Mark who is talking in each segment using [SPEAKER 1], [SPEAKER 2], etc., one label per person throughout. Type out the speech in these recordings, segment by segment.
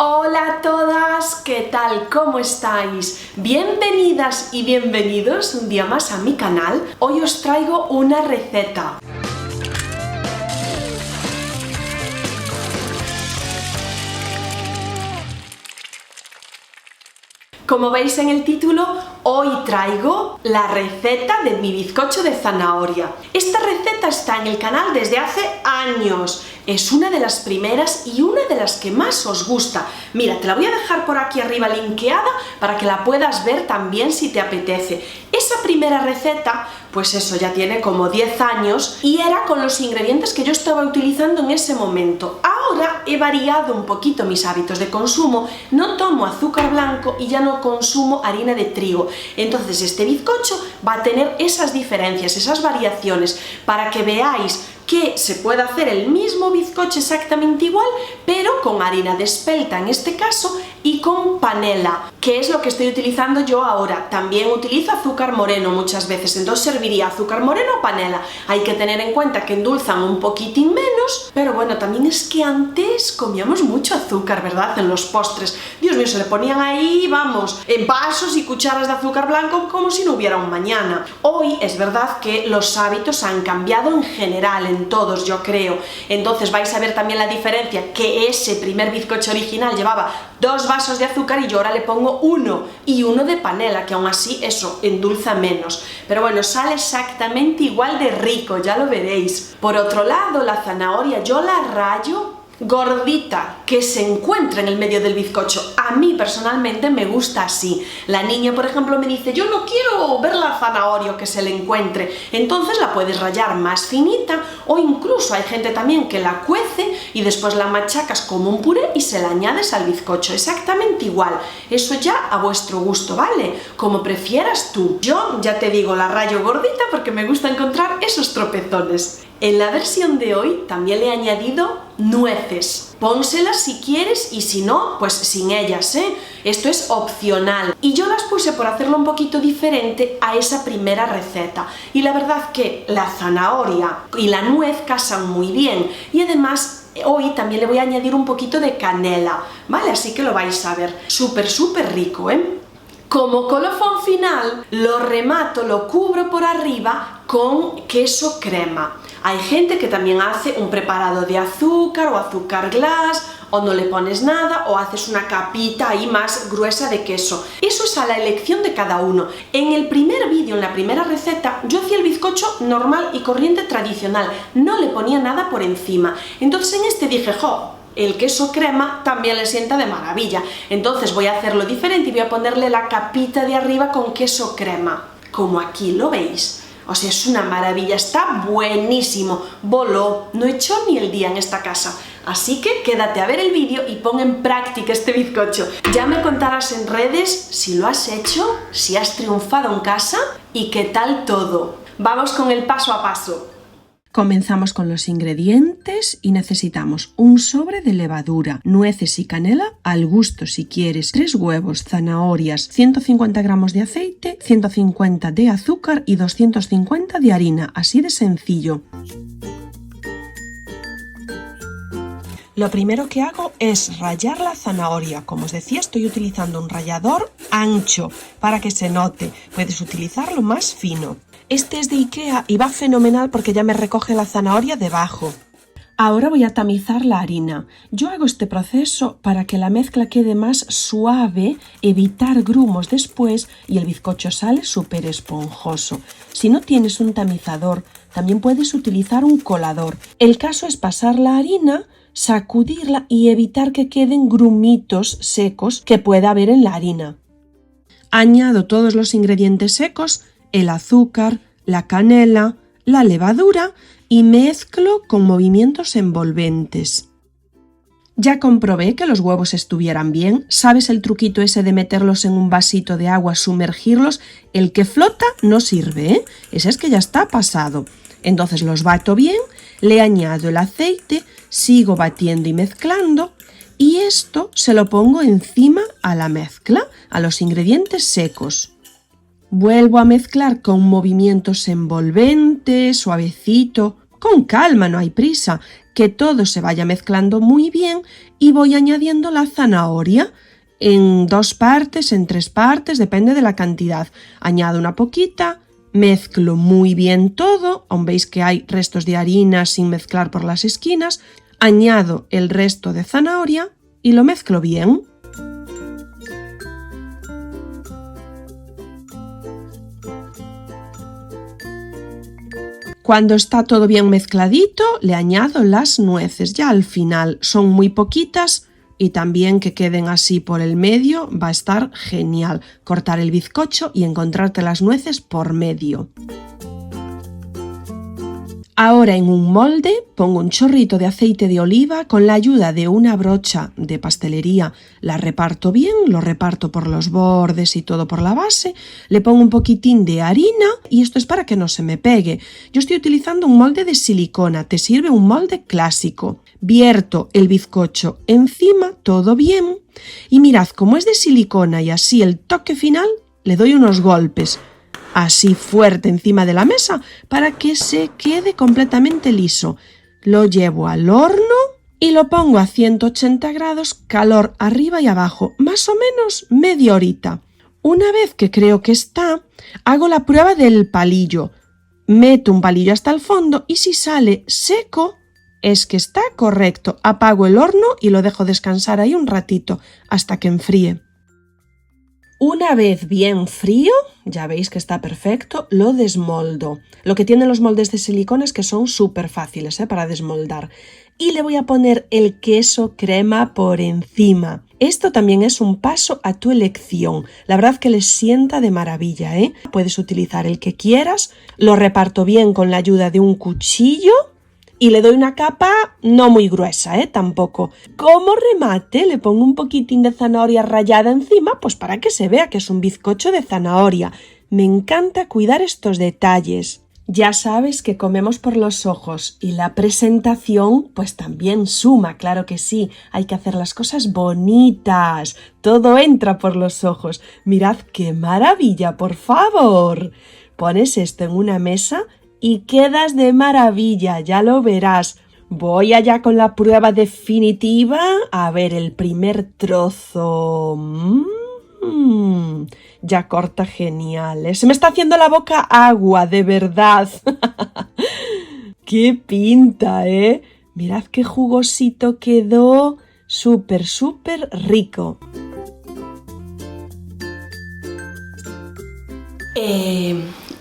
[SPEAKER 1] Hola a todas, ¿qué tal? ¿Cómo estáis? Bienvenidas y bienvenidos un día más a mi canal. Hoy os traigo una receta. Como veis en el título, hoy traigo la receta de mi bizcocho de zanahoria. Esta receta está en el canal desde hace años. Es una de las primeras y una de las que más os gusta. Mira, te la voy a dejar por aquí arriba linkeada para que la puedas ver también si te apetece. Esa primera receta, pues eso, ya tiene como 10 años y era con los ingredientes que yo estaba utilizando en ese momento. Ahora he variado un poquito mis hábitos de consumo, no tomo azúcar blanco y ya no consumo harina de trigo. Entonces este bizcocho va a tener esas diferencias, esas variaciones, para que veáis que se puede hacer el mismo bizcocho exactamente igual, pero con harina de espelta en este caso y con panela, que es lo que estoy utilizando yo ahora. También utilizo azúcar moreno muchas veces, entonces serviría azúcar moreno o panela. Hay que tener en cuenta que endulzan un poquitín menos, pero bueno, también es que antes comíamos mucho azúcar, ¿verdad? En los postres. Dios mío, se le ponían ahí, vamos, en vasos y cucharas de azúcar blanco como si no hubiera un mañana. Hoy es verdad que los hábitos han cambiado en general, en todos, yo creo. Entonces vais a ver también la diferencia, que ese primer bizcocho original llevaba 2 vasos de azúcar y yo ahora le pongo 1 y 1 de panela, que aún así eso endulza menos. Pero bueno, sale exactamente igual de rico, ya lo veréis. Por otro lado, la zanahoria yo la rayo gordita, que se encuentra en el medio del bizcocho. A mí personalmente me gusta así. La niña, por ejemplo, me dice: yo no quiero ver la zanahoria que se le encuentre. Entonces la puedes rallar más finita, o incluso hay gente también que la cuece y después la machacas como un puré y se la añades al bizcocho. Exactamente igual. Eso ya a vuestro gusto, ¿vale? Como prefieras tú. Yo, ya te digo, la rayo gordita porque me gusta encontrar esos tropezones. En la versión de hoy también le he añadido nueces. Pónselas si quieres y si no, pues sin ellas, ¿eh? Esto es opcional. Y yo las puse por hacerlo un poquito diferente a esa primera receta. Y la verdad que la zanahoria y la nuez casan muy bien. Y además hoy también le voy a añadir un poquito de canela, ¿vale? Así que lo vais a ver. Súper, súper rico, ¿eh? Como colofón final, lo remato, lo cubro por arriba con queso crema. Hay gente que también hace un preparado de azúcar o azúcar glass, o no le pones nada, o haces una capita ahí más gruesa de queso. Eso es a la elección de cada uno. En el primer vídeo, en la primera receta, yo hacía el bizcocho normal y corriente tradicional, no le ponía nada por encima. Entonces en este dije: ¡jo! El queso crema también le sienta de maravilla. Entonces voy a hacerlo diferente y voy a ponerle la capita de arriba con queso crema, como aquí lo veis. O sea, es una maravilla, está buenísimo. Voló, no he hecho ni el día en esta casa. Así que quédate a ver el vídeo y pon en práctica este bizcocho. Ya me contarás en redes si lo has hecho, si has triunfado en casa y qué tal todo. Vamos con el paso a paso.
[SPEAKER 2] Comenzamos con los ingredientes y necesitamos un sobre de levadura, nueces y canela al gusto si quieres, 3 huevos, zanahorias, 150 gramos de aceite, 150 de azúcar y 250 de harina, así de sencillo. Lo primero que hago es rallar la zanahoria. Como os decía, estoy utilizando un rallador ancho para que se note. Puedes utilizarlo más fino. Este es de Ikea y va fenomenal porque ya me recoge la zanahoria debajo. Ahora voy a tamizar la harina. Yo hago este proceso para que la mezcla quede más suave, evitar grumos después y el bizcocho sale súper esponjoso. Si no tienes un tamizador, también puedes utilizar un colador. El caso es pasar la harina, sacudirla y evitar que queden grumitos secos que pueda haber en la harina. Añado todos los ingredientes secos, el azúcar, la canela, la levadura y mezclo con movimientos envolventes. Ya comprobé que los huevos estuvieran bien. ¿Sabes el truquito ese de meterlos en un vasito de agua, sumergirlos? El que flota no sirve, ¿eh? Ese es que ya está pasado. Entonces los bato bien, le añado el aceite, sigo batiendo y mezclando y esto se lo pongo encima a la mezcla, a los ingredientes secos. Vuelvo a mezclar con movimientos envolventes, suavecito, Con calma, no hay prisa, que todo se vaya mezclando muy bien y voy añadiendo la zanahoria en 2 partes, en 3 partes, depende de la cantidad. Añado una poquita, mezclo muy bien todo, aún veis que hay restos de harina sin mezclar por las esquinas, añado el resto de zanahoria y lo mezclo bien. Cuando está todo bien mezcladito, le añado las nueces. Ya al final son muy poquitas y también que queden así por el medio va a estar genial. Cortar el bizcocho y encontrarte las nueces por medio. Ahora en un molde pongo un chorrito de aceite de oliva, con la ayuda de una brocha de pastelería la reparto bien, lo reparto por los bordes y todo por la base, le pongo un poquitín de harina y esto es para que no se me pegue. Yo estoy utilizando un molde de silicona, te sirve un molde clásico. Vierto el bizcocho encima, todo bien, y mirad, como es de silicona y así el toque final, le doy unos golpes así fuerte encima de la mesa para que se quede completamente liso. Lo llevo al horno y lo pongo a 180 grados, calor arriba y abajo, más o menos media horita. Una vez que creo que está, hago la prueba del palillo. Meto un palillo hasta el fondo y si sale seco, es que está correcto. Apago el horno y lo dejo descansar ahí un ratito hasta que enfríe. Una vez bien frío, ya veis que está perfecto, lo desmoldo. Lo que tienen los moldes de silicona es que son súper fáciles para desmoldar. Y le voy a poner el queso crema por encima. Esto también es un paso a tu elección. La verdad que les sienta de maravilla, ¿eh? Puedes utilizar el que quieras. Lo reparto bien con la ayuda de un cuchillo. Y le doy una capa no muy gruesa, tampoco. Como remate le pongo un poquitín de zanahoria rallada encima, pues para que se vea que es un bizcocho de zanahoria. Me encanta cuidar estos detalles. Ya sabes que comemos por los ojos y la presentación pues también suma, claro que sí. Hay que hacer las cosas bonitas. Todo entra por los ojos. Mirad qué maravilla, por favor. Pones esto en una mesa y quedas de maravilla, ya lo verás. Voy allá con la prueba definitiva. A ver, el primer trozo. Ya corta genial. Se me está haciendo la boca agua, de verdad. ¡Qué pinta, eh! Mirad qué jugosito quedó. Súper, súper rico.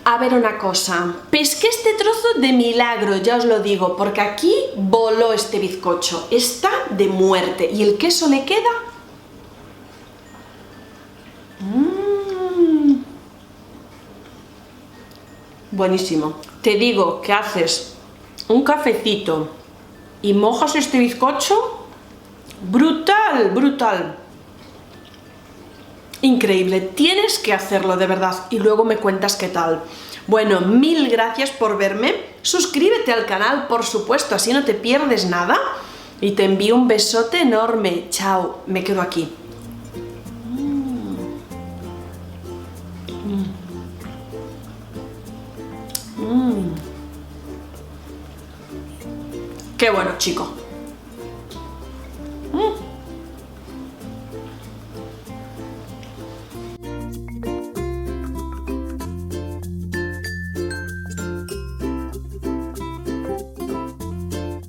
[SPEAKER 1] A ver una cosa, pesqué este trozo de milagro, ya os lo digo, porque aquí voló este bizcocho, está de muerte y el queso le queda... Buenísimo. Te digo que haces un cafecito y mojas este bizcocho, brutal, brutal. Increíble, tienes que hacerlo de verdad y luego me cuentas qué tal. Bueno, mil gracias por verme, suscríbete al canal por supuesto, así no te pierdes nada y te envío un besote enorme. Chao, me quedo aquí. Qué bueno, chico.